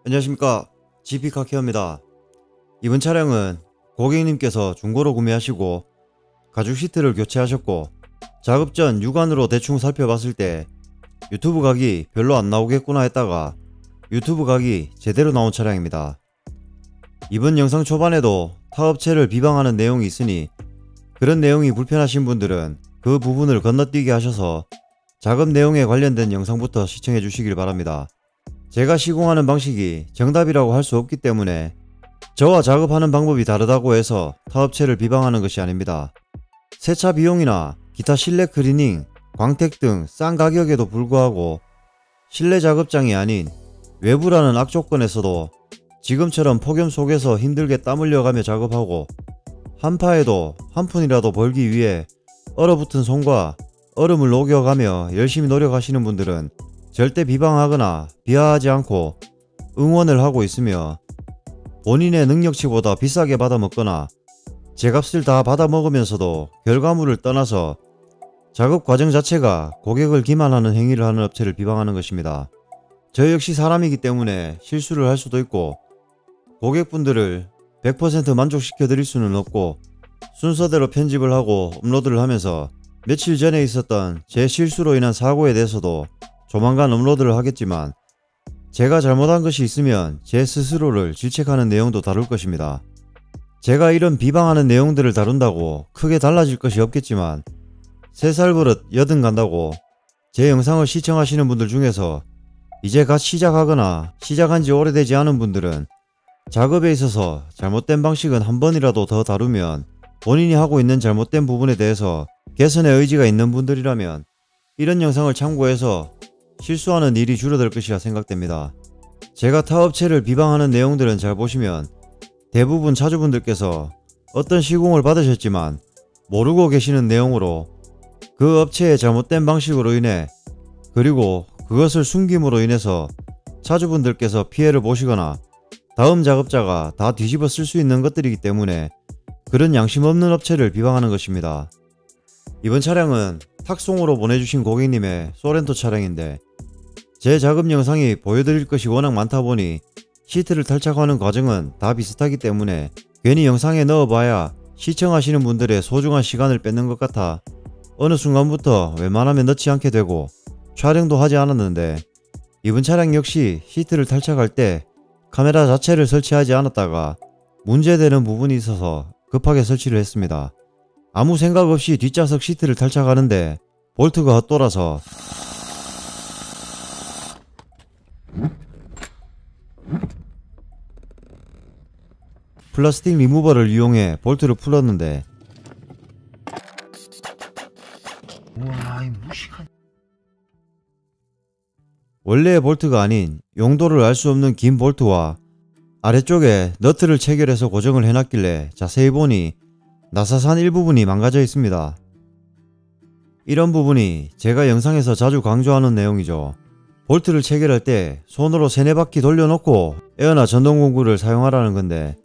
안녕하십니까, GP카케어입니다. 이번 차량은 고객님께서 중고로 구매하시고 가죽 시트를 교체하셨고 작업 전 육안으로 대충 살펴봤을 때 유튜브 각이 별로 안 나오겠구나 했다가 유튜브 각이 제대로 나온 차량입니다. 이번 영상 초반에도 타업체를 비방하는 내용이 있으니 그런 내용이 불편하신 분들은 그 부분을 건너뛰게 하셔서 작업 내용에 관련된 영상부터 시청해 주시길 바랍니다. 제가 시공하는 방식이 정답이라고 할 수 없기 때문에 저와 작업하는 방법이 다르다고 해서 타업체를 비방하는 것이 아닙니다. 세차 비용이나 기타 실내 클리닝, 광택 등 싼 가격에도 불구하고 실내 작업장이 아닌 외부라는 악조건에서도 지금처럼 폭염 속에서 힘들게 땀 흘려가며 작업하고 한파에도 한 푼이라도 벌기 위해 얼어붙은 손과 얼음을 녹여가며 열심히 노력하시는 분들은 절대 비방하거나 비하하지 않고 응원을 하고 있으며, 본인의 능력치보다 비싸게 받아먹거나 제값을 다 받아먹으면서도 결과물을 떠나서 작업 과정 자체가 고객을 기만하는 행위를 하는 업체를 비방하는 것입니다. 저 역시 사람이기 때문에 실수를 할 수도 있고 고객분들을 100% 만족시켜 드릴 수는 없고 순서대로 편집을 하고 업로드를 하면서 며칠 전에 있었던 제 실수로 인한 사고에 대해서도 조만간 업로드를 하겠지만, 제가 잘못한 것이 있으면 제 스스로를 질책하는 내용도 다룰 것입니다. 제가 이런 비방하는 내용들을 다룬다고 크게 달라질 것이 없겠지만 3살 버릇 여든 간다고 제 영상을 시청하시는 분들 중에서 이제 갓 시작하거나 시작한 지 오래되지 않은 분들은 작업에 있어서 잘못된 방식은 한 번이라도 더 다루면 본인이 하고 있는 잘못된 부분에 대해서 개선의 의지가 있는 분들이라면 이런 영상을 참고해서 실수하는 일이 줄어들 것이라 생각됩니다. 제가 타업체를 비방하는 내용들은 잘 보시면 대부분 차주분들께서 어떤 시공을 받으셨지만 모르고 계시는 내용으로 그 업체의 잘못된 방식으로 인해, 그리고 그것을 숨김으로 인해서 차주분들께서 피해를 보시거나 다음 작업자가 다 뒤집어 쓸 수 있는 것들이기 때문에 그런 양심 없는 업체를 비방하는 것입니다. 이번 차량은 탁송으로 보내주신 고객님의 소렌토 차량인데 제 작업 영상이 보여드릴 것이 워낙 많다 보니 시트를 탈착하는 과정은 다 비슷하기 때문에 괜히 영상에 넣어봐야 시청하시는 분들의 소중한 시간을 뺏는 것 같아 어느 순간부터 웬만하면 넣지 않게 되고 촬영도 하지 않았는데, 이번 차량 역시 시트를 탈착할 때 카메라 자체를 설치하지 않았다가 문제되는 부분이 있어서 급하게 설치를 했습니다. 아무 생각 없이 뒷좌석 시트를 탈착하는데 볼트가 헛돌아서 플라스틱 리무버를 이용해 볼트를 풀었는데, 우와, 이 무식한. 원래의 볼트가 아닌 용도를 알 수 없는 긴 볼트와 아래쪽에 너트를 체결해서 고정을 해놨길래 자세히 보니 나사산 일부분이 망가져 있습니다. 이런 부분이 제가 영상에서 자주 강조하는 내용이죠. 볼트를 체결할 때 손으로 3-4바퀴 돌려놓고 에어나 전동 공구를 사용하라는 건데,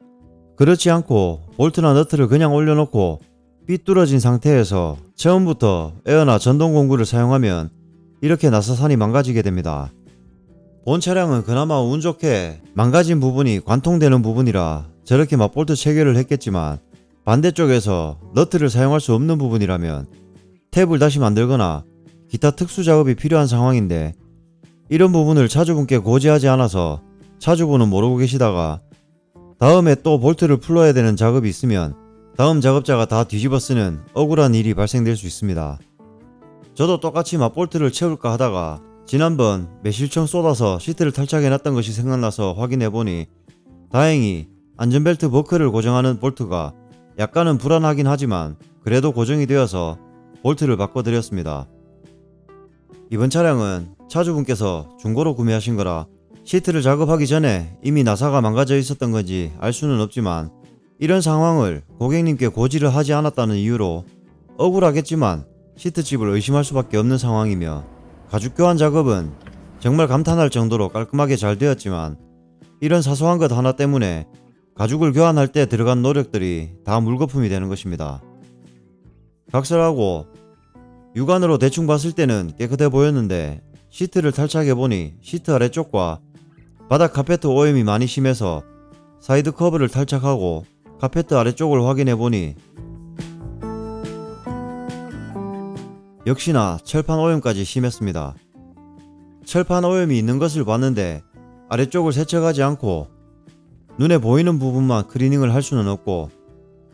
그렇지 않고 볼트나 너트를 그냥 올려놓고 삐뚤어진 상태에서 처음부터 에어나 전동 공구를 사용하면 이렇게 나사산이 망가지게 됩니다. 본 차량은 그나마 운 좋게 망가진 부분이 관통되는 부분이라 저렇게 막 볼트 체결을 했겠지만, 반대쪽에서 너트를 사용할 수 없는 부분이라면 탭을 다시 만들거나 기타 특수 작업이 필요한 상황인데, 이런 부분을 차주분께 고지하지 않아서 차주분은 모르고 계시다가 다음에 또 볼트를 풀어야 되는 작업이 있으면 다음 작업자가 다 뒤집어 쓰는 억울한 일이 발생될 수 있습니다. 저도 똑같이 맞볼트를 채울까 하다가 지난번 매실청 쏟아서 시트를 탈착해놨던 것이 생각나서 확인해보니 다행히 안전벨트 버클을 고정하는 볼트가 약간은 불안하긴 하지만 그래도 고정이 되어서 볼트를 바꿔드렸습니다. 이번 차량은 차주분께서 중고로 구매하신 거라 시트를 작업하기 전에 이미 나사가 망가져 있었던 건지 알 수는 없지만, 이런 상황을 고객님께 고지를 하지 않았다는 이유로 억울하겠지만 시트집을 의심할 수밖에 없는 상황이며, 가죽 교환 작업은 정말 감탄할 정도로 깔끔하게 잘 되었지만 이런 사소한 것 하나 때문에 가죽을 교환할 때 들어간 노력들이 다 물거품이 되는 것입니다. 각설하고 육안으로 대충 봤을 때는 깨끗해 보였는데 시트를 탈착해보니 시트 아래쪽과 바닥 카페트 오염이 많이 심해서 사이드 커브를 탈착하고 카페트 아래쪽을 확인해보니 역시나 철판 오염까지 심했습니다. 철판 오염이 있는 것을 봤는데 아래쪽을 세척하지 않고 눈에 보이는 부분만 클리닝을 할 수는 없고,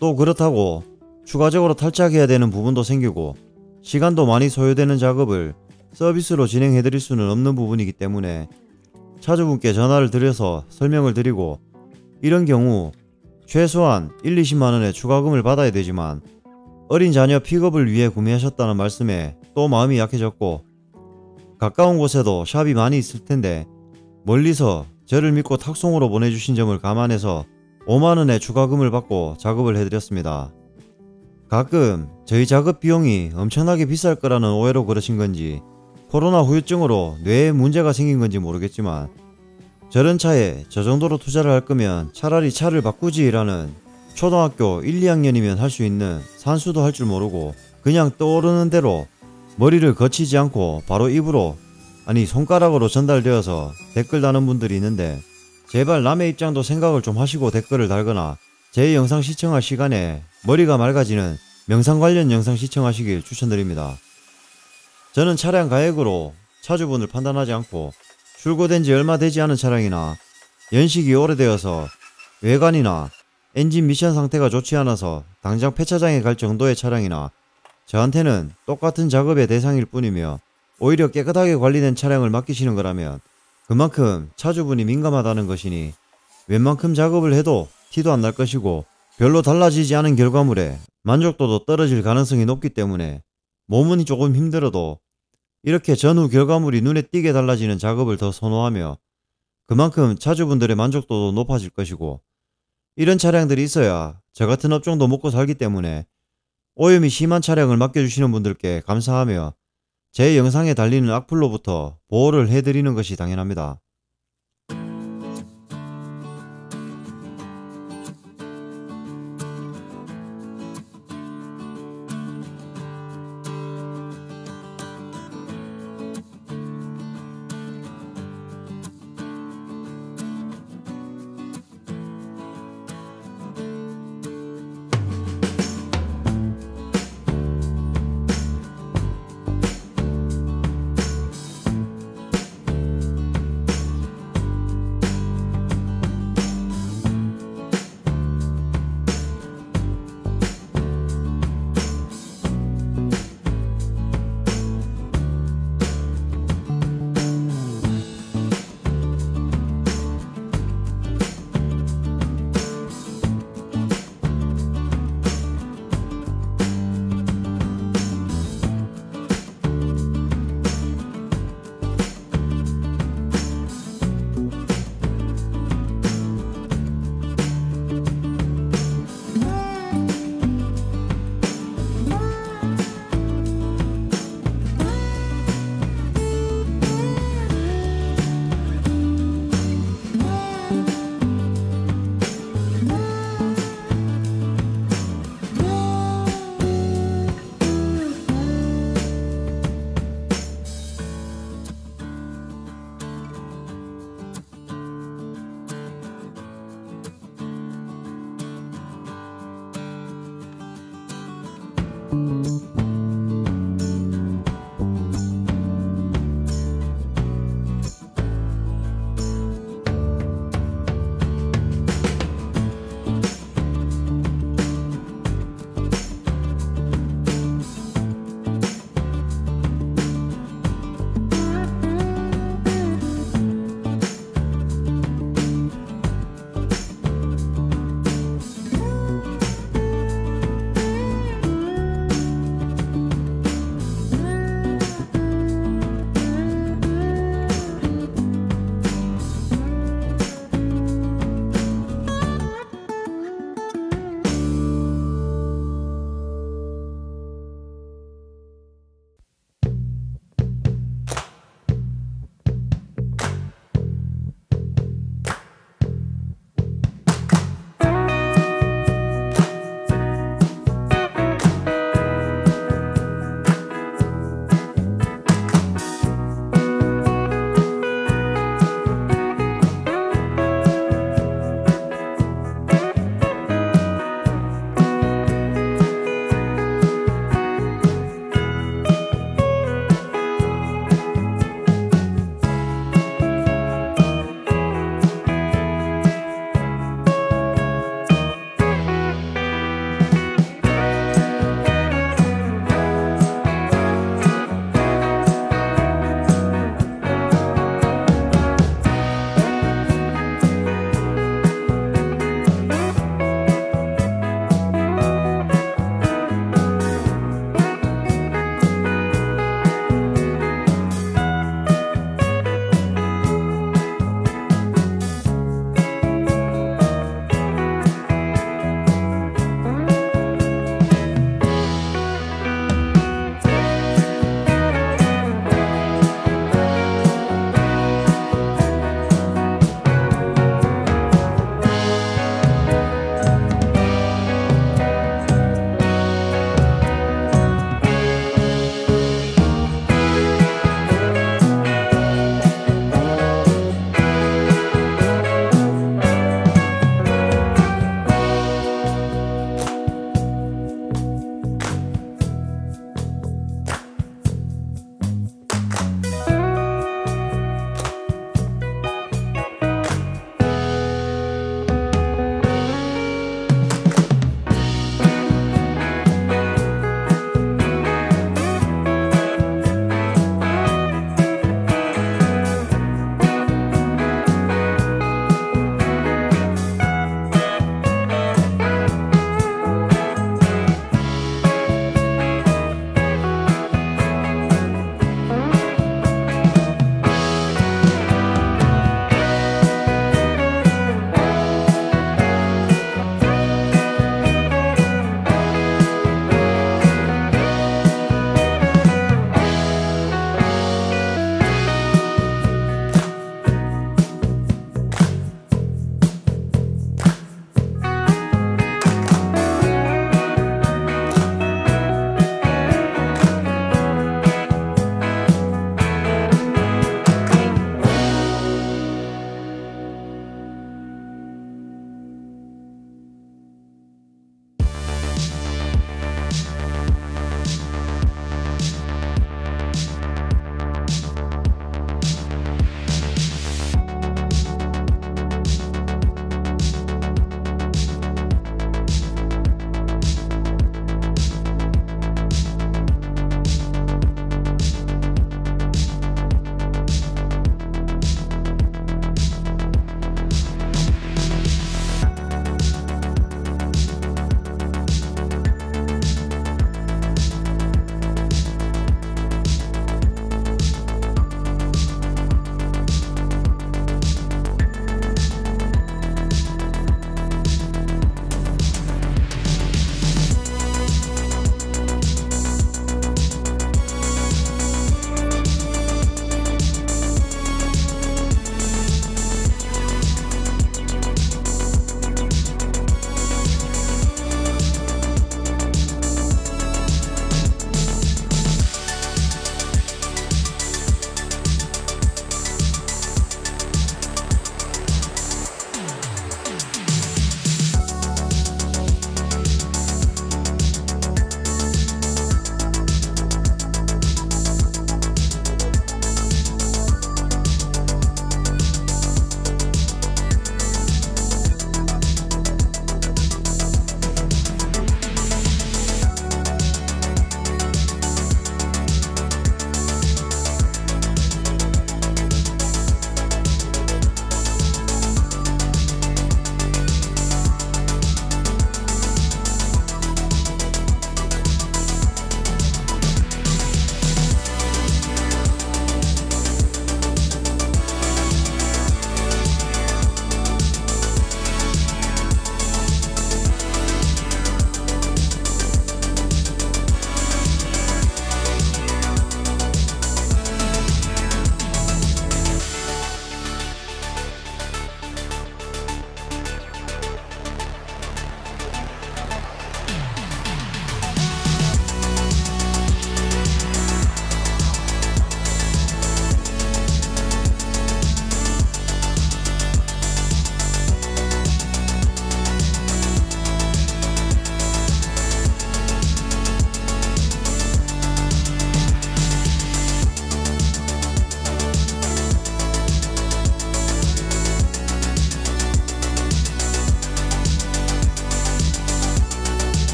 또 그렇다고 추가적으로 탈착해야 되는 부분도 생기고 시간도 많이 소요되는 작업을 서비스로 진행해드릴 수는 없는 부분이기 때문에 차주분께 전화를 드려서 설명을 드리고, 이런 경우 최소한 1-20만원의 추가금을 받아야 되지만 어린 자녀 픽업을 위해 구매하셨다는 말씀에 또 마음이 약해졌고, 가까운 곳에도 샵이 많이 있을 텐데 멀리서 저를 믿고 탁송으로 보내주신 점을 감안해서 5만원의 추가금을 받고 작업을 해드렸습니다. 가끔 저희 작업 비용이 엄청나게 비쌀 거라는 오해로 그러신 건지 코로나 후유증으로 뇌에 문제가 생긴 건지 모르겠지만, 저런 차에 저 정도로 투자를 할 거면 차라리 차를 바꾸지라는 초등학교 1, 2학년이면 할 수 있는 산수도 할 줄 모르고 그냥 떠오르는 대로 머리를 거치지 않고 바로 입으로, 아니 손가락으로 전달되어서 댓글 다는 분들이 있는데, 제발 남의 입장도 생각을 좀 하시고 댓글을 달거나 제 영상 시청할 시간에 머리가 맑아지는 명상 관련 영상 시청하시길 추천드립니다. 저는 차량 가액으로 차주분을 판단하지 않고 출고된 지 얼마 되지 않은 차량이나 연식이 오래되어서 외관이나 엔진 미션 상태가 좋지 않아서 당장 폐차장에 갈 정도의 차량이나 저한테는 똑같은 작업의 대상일 뿐이며 오히려 깨끗하게 관리된 차량을 맡기시는 거라면 그만큼 차주분이 민감하다는 것이니 웬만큼 작업을 해도 티도 안 날 것이고 별로 달라지지 않은 결과물에 만족도도 떨어질 가능성이 높기 때문에 몸은 조금 힘들어도 이렇게 전후 결과물이 눈에 띄게 달라지는 작업을 더 선호하며 그만큼 차주분들의 만족도도 높아질 것이고, 이런 차량들이 있어야 저 같은 업종도 먹고 살기 때문에 오염이 심한 차량을 맡겨주시는 분들께 감사하며 제 영상에 달리는 악플로부터 보호를 해드리는 것이 당연합니다.